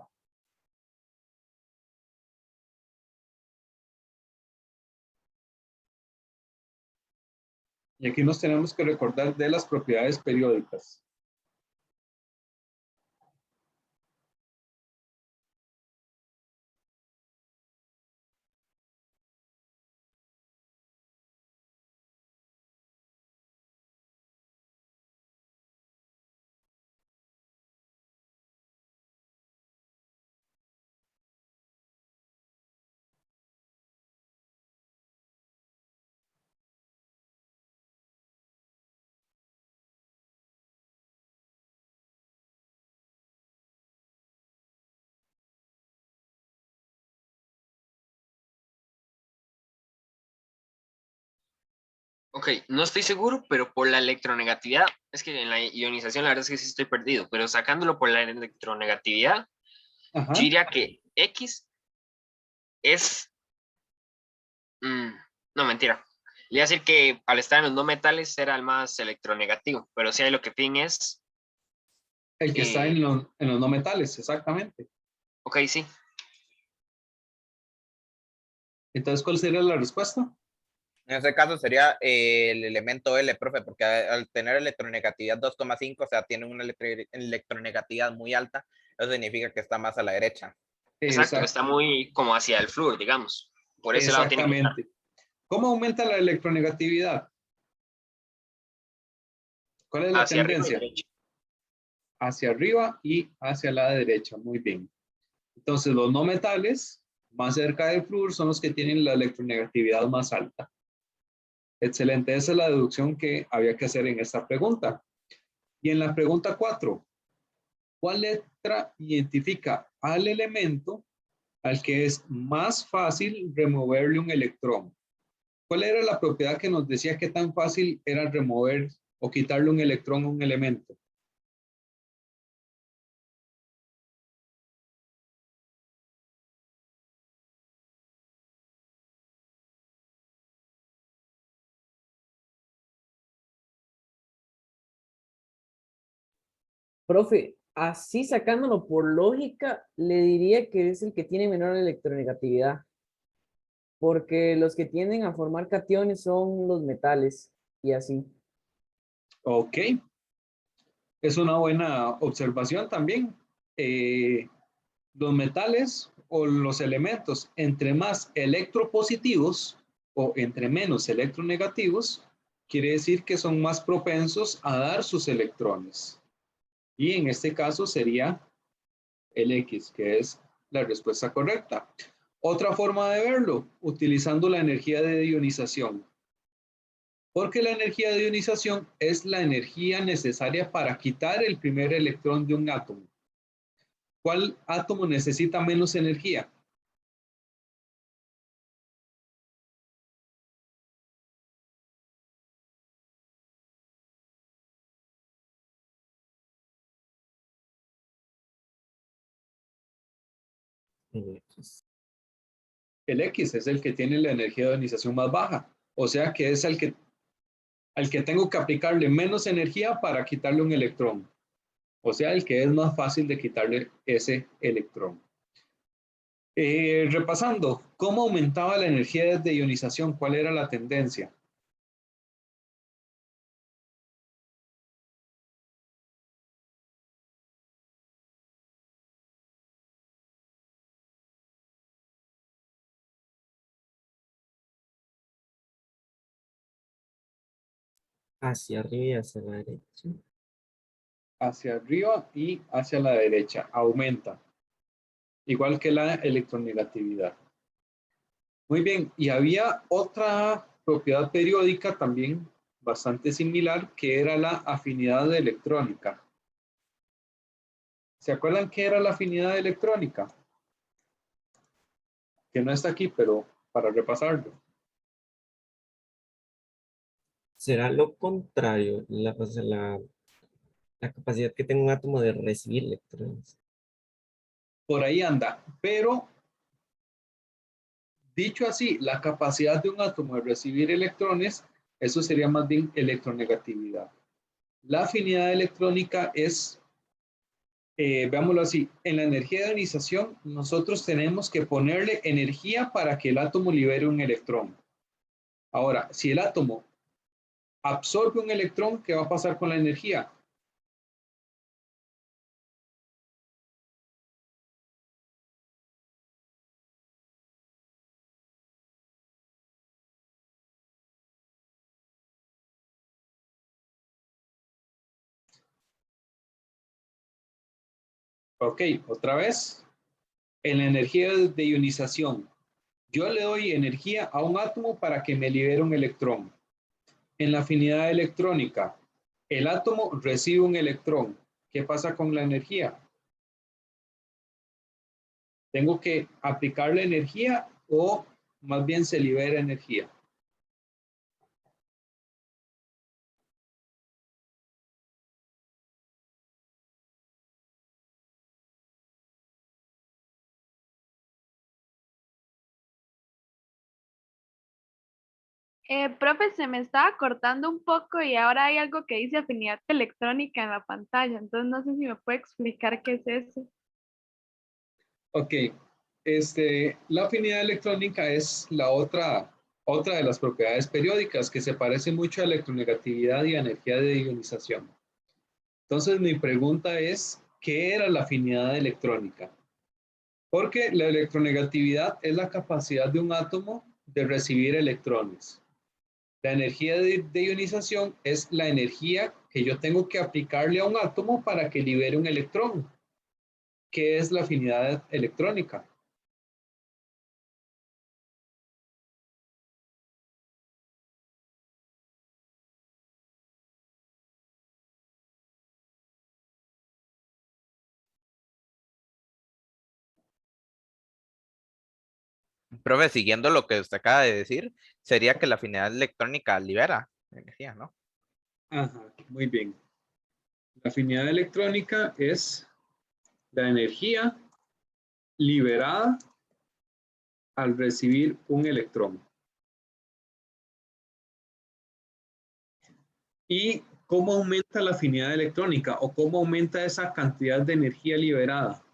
Y aquí nos tenemos que recordar de las propiedades periódicas. Ok, no estoy seguro, pero por la electronegatividad, es que en la ionización la verdad es que sí estoy perdido, pero sacándolo por la electronegatividad, Ajá. yo diría que X es... no, mentira. Le iba a decir que al estar en los no metales era el más electronegativo, pero sí hay lo que fin es... El que está eh, en los no metales, exactamente. ok, sí. Entonces, ¿cuál sería la respuesta? En ese caso sería el elemento L, profe, porque al tener electronegatividad 2,5, o sea, tiene una electronegatividad muy alta, eso significa que está más a la derecha. Exacto, que está Exacto, muy como hacia el flúor, digamos. Por ese lado tiene que estar. exactamente. ¿Cómo aumenta la electronegatividad? ¿Cuál es la Hacia arriba y tendencia? derecha. Hacia arriba y hacia la derecha. Muy bien. Entonces, los no metales más cerca del flúor son los que tienen la electronegatividad más alta. Excelente, esa es la deducción que había que hacer en esta pregunta. Y en la pregunta 4, ¿cuál letra identifica al elemento al que es más fácil removerle un electrón? ¿Cuál era la propiedad que nos decía que tan fácil era remover o quitarle un electrón a un elemento? Profe, así sacándolo por lógica, le diría que es el que tiene menor electronegatividad, porque los que tienden a formar cationes son los metales y así. Ok, es una buena observación también. Los metales o los elementos, entre más electropositivos o entre menos electronegativos, quiere decir que son más propensos a dar sus electrones. Y en este caso sería el X, que es la respuesta correcta. Otra forma de verlo, utilizando la energía de ionización. Porque la energía de ionización es la energía necesaria para quitar el primer electrón de un átomo. ¿Cuál átomo necesita menos energía? X. El X es el que tiene la energía de ionización más baja. O sea que es al que tengo que aplicarle menos energía para quitarle un electrón. O sea, el que es más fácil de quitarle ese electrón. Repasando, ¿cómo aumentaba la energía de ionización? ¿Cuál era la tendencia? Hacia arriba y hacia la derecha. Hacia arriba y hacia la derecha. Aumenta. Igual que la electronegatividad. Muy bien. Y había otra propiedad periódica también bastante similar, que era la afinidad electrónica. ¿Se acuerdan qué era la afinidad electrónica? Que no está aquí, pero para repasarlo. Será lo contrario, o sea, la capacidad que tiene un átomo de recibir electrones. Por ahí anda. Pero, dicho así, la capacidad de un átomo de recibir electrones, eso sería más bien electronegatividad. La afinidad electrónica es, veámoslo así, en la energía de ionización nosotros tenemos que ponerle energía para que el átomo libere un electrón. Ahora, si el átomo absorbe un electrón, ¿qué va a pasar con la energía? Ok, otra vez, en la energía de ionización, yo le doy energía a un átomo para que me libere un electrón. En la afinidad electrónica, el átomo recibe un electrón. ¿Qué pasa con la energía? ¿Tengo que aplicarle energía o más bien se libera energía? Profe, se me estaba cortando un poco y ahora hay algo que dice afinidad electrónica en la pantalla, entonces no sé si me puede explicar qué es eso. Ok, la afinidad electrónica es la otra de las propiedades periódicas que se parece mucho a electronegatividad y a energía de ionización. Entonces mi pregunta es, ¿qué era la afinidad electrónica? Porque la electronegatividad es la capacidad de un átomo de recibir electrones. La energía de ionización es la energía que yo tengo que aplicarle a un átomo para que libere un electrón. ¿Qué es la afinidad electrónica? Profe, siguiendo lo que usted acaba de decir, sería que la afinidad electrónica libera energía, ¿no? Ajá, muy bien. La afinidad electrónica es la energía liberada al recibir un electrón. ¿Y cómo aumenta la afinidad electrónica o cómo aumenta esa cantidad de energía liberada?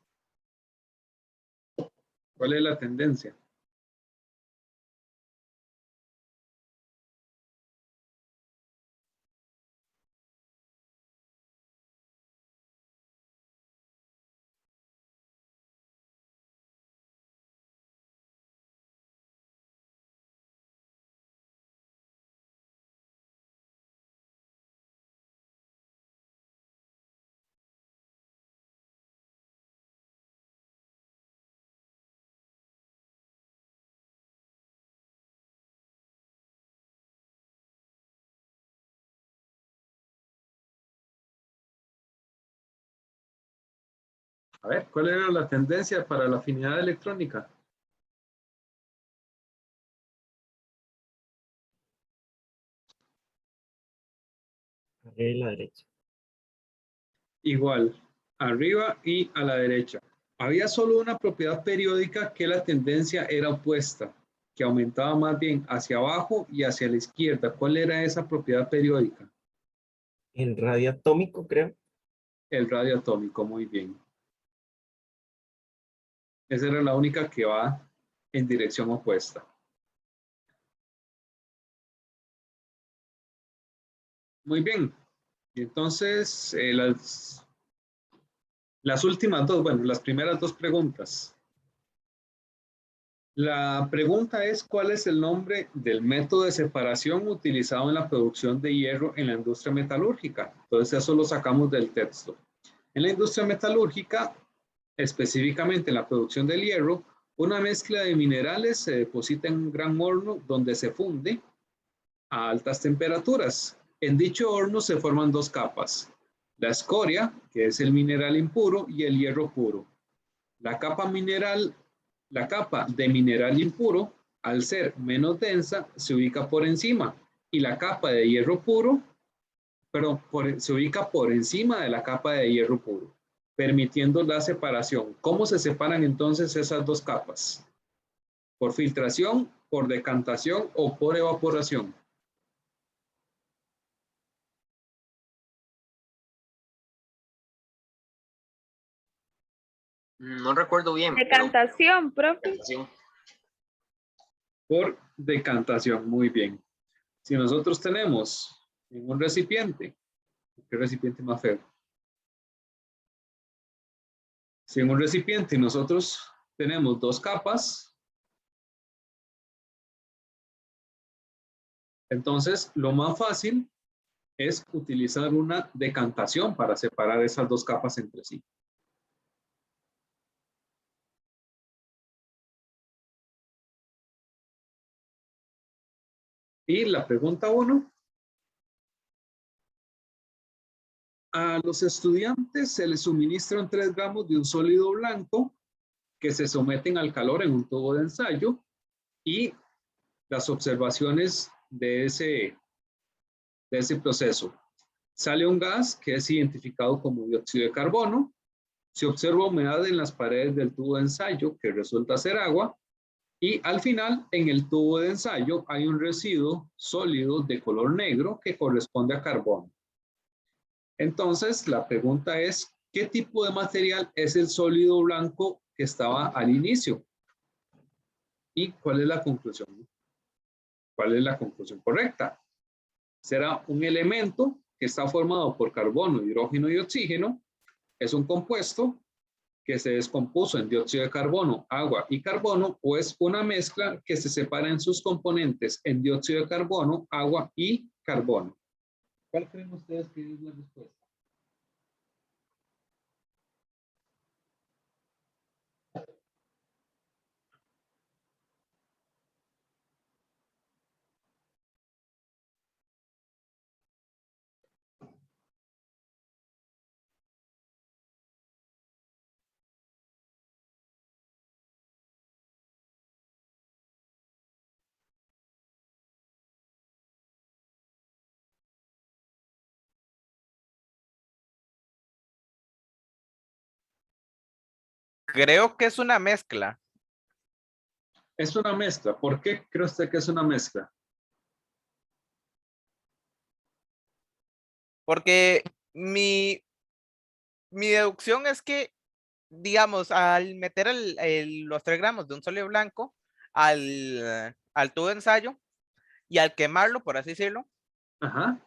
¿Cuál es la tendencia? A ver, ¿cuál era la tendencia para la afinidad electrónica? Arriba y la derecha. Igual, arriba y a la derecha. Había solo una propiedad periódica que la tendencia era opuesta, que aumentaba más bien hacia abajo y hacia la izquierda. ¿Cuál era esa propiedad periódica? En radio atómico, creo. El radio atómico, muy bien. Esa era la única que va en dirección opuesta. Muy bien. Y entonces, las últimas dos, bueno, las primeras dos preguntas. La pregunta es, ¿cuál es el nombre del método de separación utilizado en la producción de hierro en la industria metalúrgica? Entonces, eso lo sacamos del texto. En la industria metalúrgica, específicamente en la producción del hierro, una mezcla de minerales se deposita en un gran horno donde se funde a altas temperaturas. En dicho horno se forman dos capas, la escoria, que es el mineral impuro, y el hierro puro. La capa de mineral impuro, al ser menos densa, se ubica por encima y la capa de hierro puro, se ubica por encima de la capa de hierro puro, permitiendo la separación. ¿Cómo se separan entonces esas dos capas? ¿Por filtración, por decantación o por evaporación? No recuerdo bien, pero Decantación, profe. decantación. Por decantación, muy bien. Si nosotros tenemos en un recipiente, ¿qué recipiente más feo? Si en un recipiente nosotros tenemos dos capas, entonces lo más fácil es utilizar una decantación para separar esas dos capas entre sí. Y la pregunta 1. A los estudiantes se les suministran 3 gramos de un sólido blanco que se someten al calor en un tubo de ensayo y las observaciones de ese proceso. Sale un gas que es identificado como dióxido de carbono. Se observa humedad en las paredes del tubo de ensayo que resulta ser agua Y al final, en el tubo de ensayo, hay un residuo sólido de color negro que corresponde a carbono. Entonces, la pregunta es, ¿qué tipo de material es el sólido blanco que estaba al inicio? ¿Y cuál es la conclusión? ¿Cuál es la conclusión correcta? Será un elemento que está formado por carbono, hidrógeno y oxígeno. Es un compuesto que se descompuso en dióxido de carbono, agua y carbono, o es una mezcla que se separa en sus componentes en dióxido de carbono, agua y carbono. ¿Cuál creen ustedes que es la respuesta? Creo que es una mezcla, Es una mezcla. ¿Por qué cree usted que es una mezcla? porque mi deducción es que, digamos, al meter los 3 gramos de un sólido blanco al tubo de ensayo y al quemarlo, por así decirlo, Ajá.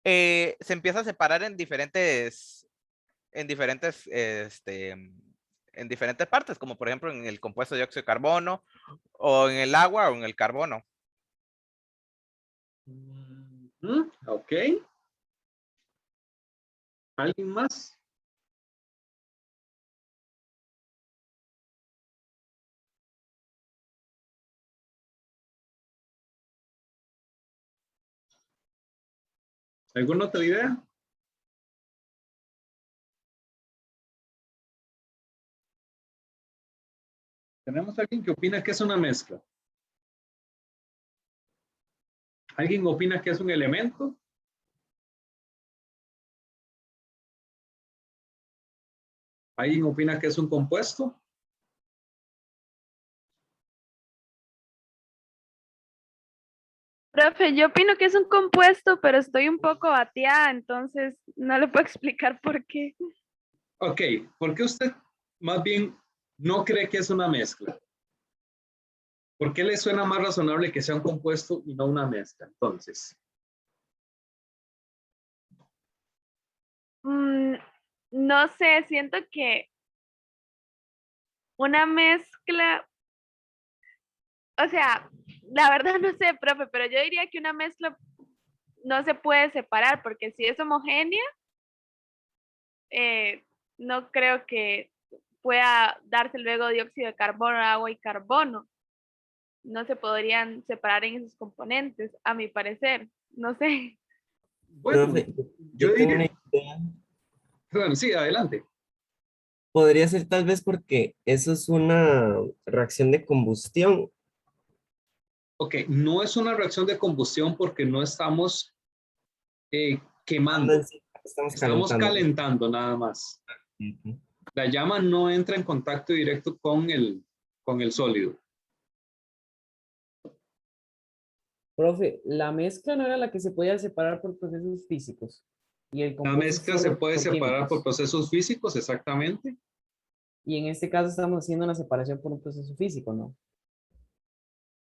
se empieza a separar en diferentes partes, como por ejemplo en el compuesto de dióxido de carbono, o en el agua, o en el carbono. Ok. ¿Alguien más? ¿Alguna otra idea? ¿Tenemos alguien que opina que es una mezcla? ¿Alguien opina que es un elemento? ¿Alguien opina que es un compuesto? Profe, yo opino que es un compuesto, pero estoy un poco bateada, entonces no le puedo explicar por qué. Ok, ¿por qué usted más bien no cree que es una mezcla? ¿Por qué le suena más razonable que sea un compuesto y no una mezcla? Entonces, Mm, no sé, siento que una mezcla, o sea, la verdad no sé, profe, pero yo diría que una mezcla no se puede separar porque si es homogénea, eh, no creo que pueda darse luego dióxido de carbono, agua y carbono. No se podrían separar en esos componentes, a mi parecer. No sé. bueno, Profe, yo yo tengo una diría, idea. bueno, sí, adelante. Podría ser tal vez porque eso es una reacción de combustión. Ok, no es una reacción de combustión porque no estamos Anda quemando, en sí, estamos estamos calentando. calentando nada más. Ujú. La llama no entra en contacto directo con el sólido. Profe, la mezcla no era la que se podía separar por procesos físicos y el La compuesto mezcla se solo puede por separar por químicos. procesos físicos, exactamente. Y en este caso estamos haciendo una separación por un proceso físico, ¿no?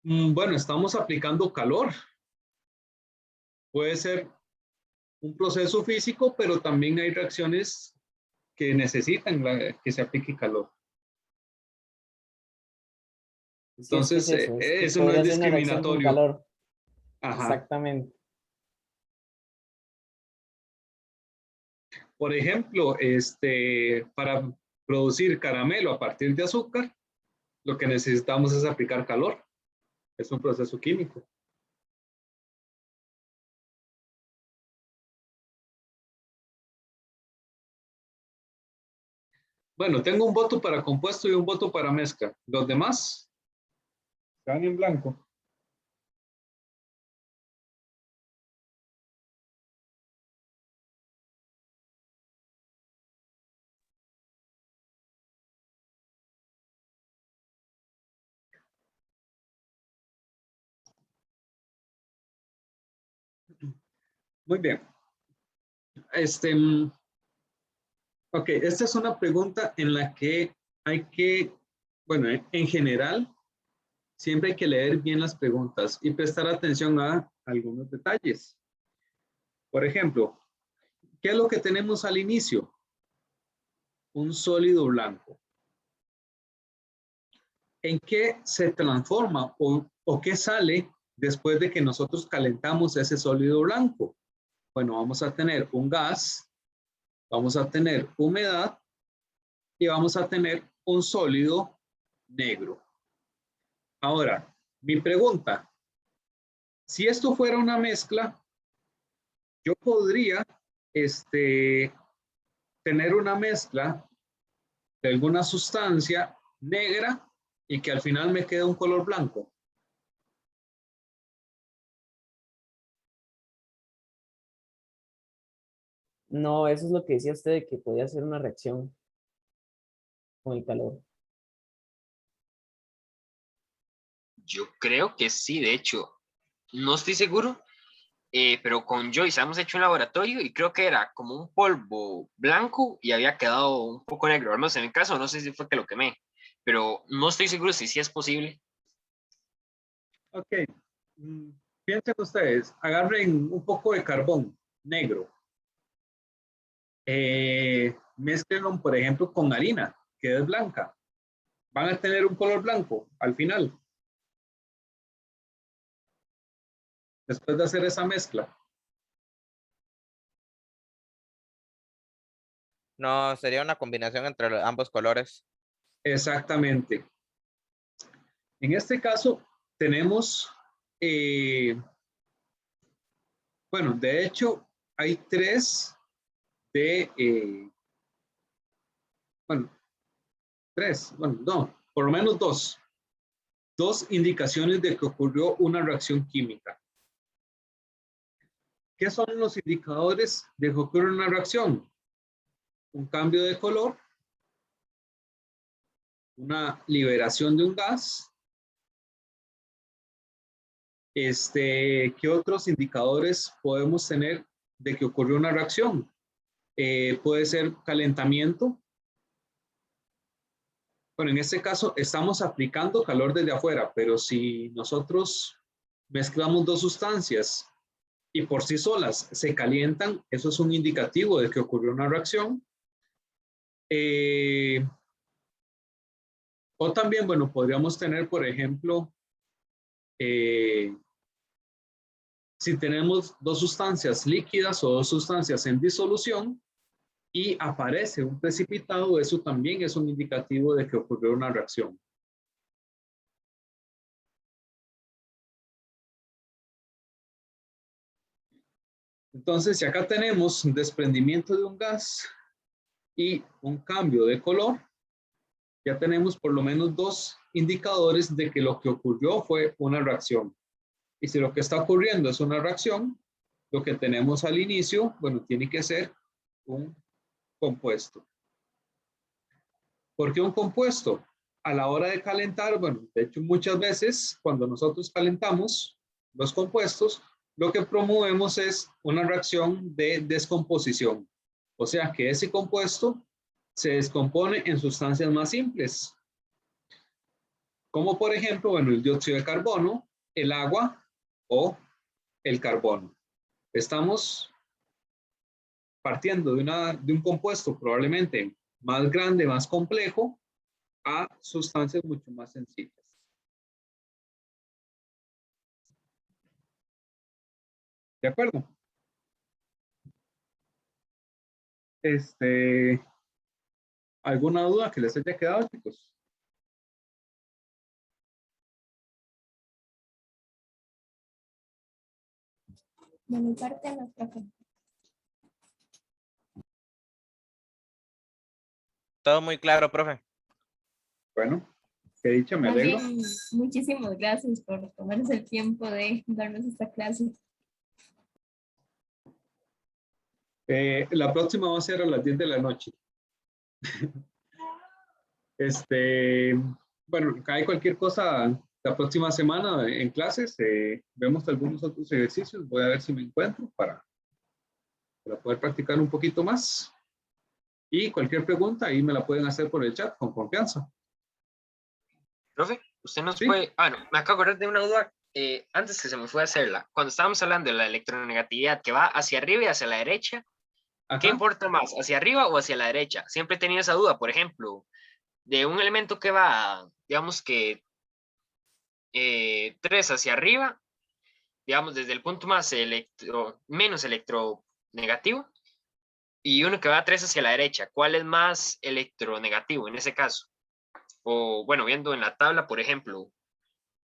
Bueno, estamos aplicando calor. Puede ser un proceso físico, pero también hay reacciones que necesitan que se aplique calor. Si es que es Entonces, eso, es que eso no es podría ser una reacción con discriminatorio. calor. Ajá. Exactamente. Por ejemplo, para producir caramelo a partir de azúcar, lo que necesitamos es aplicar calor. Es un proceso químico. Bueno, tengo un voto para compuesto y un voto para mezcla. Los demás están en blanco. Muy bien. Ok, esta es una pregunta en la que hay que, bueno, en general, siempre hay que leer bien las preguntas y prestar atención a algunos detalles. Por ejemplo, ¿qué es lo que tenemos al inicio? Un sólido blanco. ¿En qué se transforma o qué sale después de que nosotros calentamos ese sólido blanco? Bueno, vamos a tener un gas, vamos a tener humedad y vamos a tener un sólido negro. Ahora, mi pregunta, si esto fuera una mezcla, yo podría tener una mezcla de alguna sustancia negra y que al final me quede un color blanco. No, eso es lo que decía usted de que podía hacer una reacción con el calor. Yo creo que sí, de hecho, no estoy seguro, pero con Joyce hemos hecho un laboratorio y creo que era como un polvo blanco y había quedado un poco negro. Al menos en mi caso, no sé si fue que lo quemé, pero no estoy seguro si sí es posible. Ok, piensen ustedes, agarren un poco de carbón negro, mézclenlo, por ejemplo, con harina, que es blanca. Van a tener un color blanco al final, después de hacer esa mezcla. No, sería una combinación entre ambos colores. Exactamente. En este caso, tenemos, bueno, de hecho, hay no, por lo menos dos indicaciones de que ocurrió una reacción química. ¿Qué son los indicadores de que ocurre una reacción? Un cambio de color, una liberación de un gas. ¿Qué otros indicadores podemos tener de que ocurrió una reacción? Puede ser calentamiento. Bueno, en este caso estamos aplicando calor desde afuera, pero si nosotros mezclamos dos sustancias y por sí solas se calientan, eso es un indicativo de que ocurrió una reacción. O también, bueno, podríamos tener, por ejemplo, si tenemos dos sustancias líquidas o dos sustancias en disolución y aparece un precipitado, eso también es un indicativo de que ocurrió una reacción. Entonces, si acá tenemos un desprendimiento de un gas y un cambio de color, ya tenemos por lo menos dos indicadores de que lo que ocurrió fue una reacción. Y si lo que está ocurriendo es una reacción, lo que tenemos al inicio, bueno, tiene que ser un compuesto. ¿Por qué un compuesto? A la hora de calentar, bueno, de hecho muchas veces cuando nosotros calentamos los compuestos, lo que promovemos es una reacción de descomposición. O sea que ese compuesto se descompone en sustancias más simples, como por ejemplo, bueno, el dióxido de carbono, el agua o el carbono. Estamos partiendo de un compuesto probablemente más grande, más complejo, a sustancias mucho más sencillas. ¿De acuerdo? ¿Alguna duda que les haya quedado, chicos? De mi parte, no, profe. Todo muy claro, profe. Bueno, qué dicha, me Más alegro. bien, muchísimas gracias por tomarse el tiempo de darnos esta clase. La próxima va a ser a las 10 de la noche. Bueno, hay cualquier cosa la próxima semana en clases. Vemos algunos otros ejercicios. Voy a ver si me encuentro para para poder practicar un poquito más. Y cualquier pregunta ahí me la pueden hacer por el chat con confianza. Profe, usted nos Sí. puede... Ah, no, me acabo de acordar de una duda antes que se me fue a hacerla. Cuando estábamos hablando de la electronegatividad que va hacia arriba y hacia la derecha, ¿qué Ajá. importa más, hacia arriba o hacia la derecha? Siempre he tenido esa duda, por ejemplo, de un elemento que va, digamos que 3 hacia arriba, digamos desde el punto más menos electronegativo, y uno que va 3 hacia la derecha. ¿Cuál es más electronegativo en ese caso? O bueno, viendo en la tabla, por ejemplo,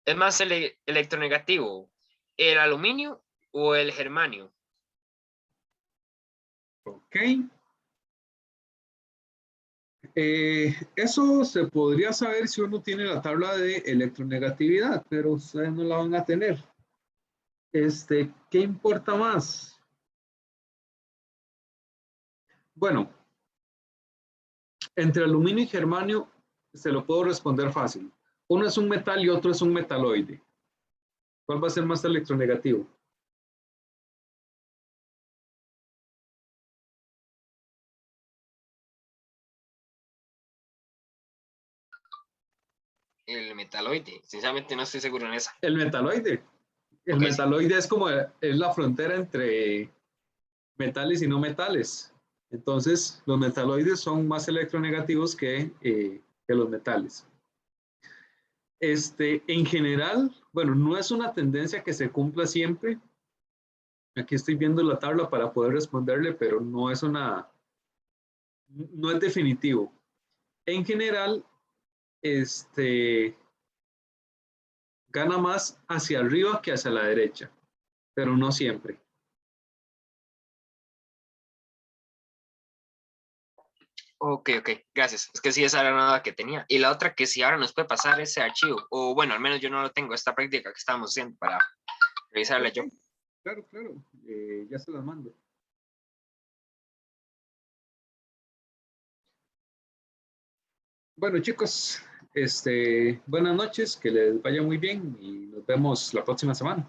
¿es más electronegativo el aluminio o el germanio? Ok. Eso se podría saber si uno tiene la tabla de electronegatividad, pero ustedes no la van a tener. ¿Qué importa más? Bueno, entre aluminio y germanio se lo puedo responder fácil. Uno es un metal y otro es un metaloide. ¿Cuál va a ser más electronegativo? El metaloide. Sinceramente no estoy seguro en esa. El metaloide. El Ok, sí. metaloide es como es la frontera entre metales y no metales. Entonces, los metaloides son más electronegativos que los metales. En general, bueno, no es una tendencia que se cumpla siempre. Aquí estoy viendo la tabla para poder responderle, pero no es definitivo. En general, gana más hacia arriba que hacia la derecha, pero no siempre. Ok, gracias. Es que sí, esa era una duda que tenía. Y la otra que si ahora nos puede pasar ese archivo, o bueno, al menos yo no lo tengo, esta práctica que estamos haciendo para revisarla yo. Claro, ya se las mando. Bueno, chicos, buenas noches, que les vaya muy bien y nos vemos la próxima semana.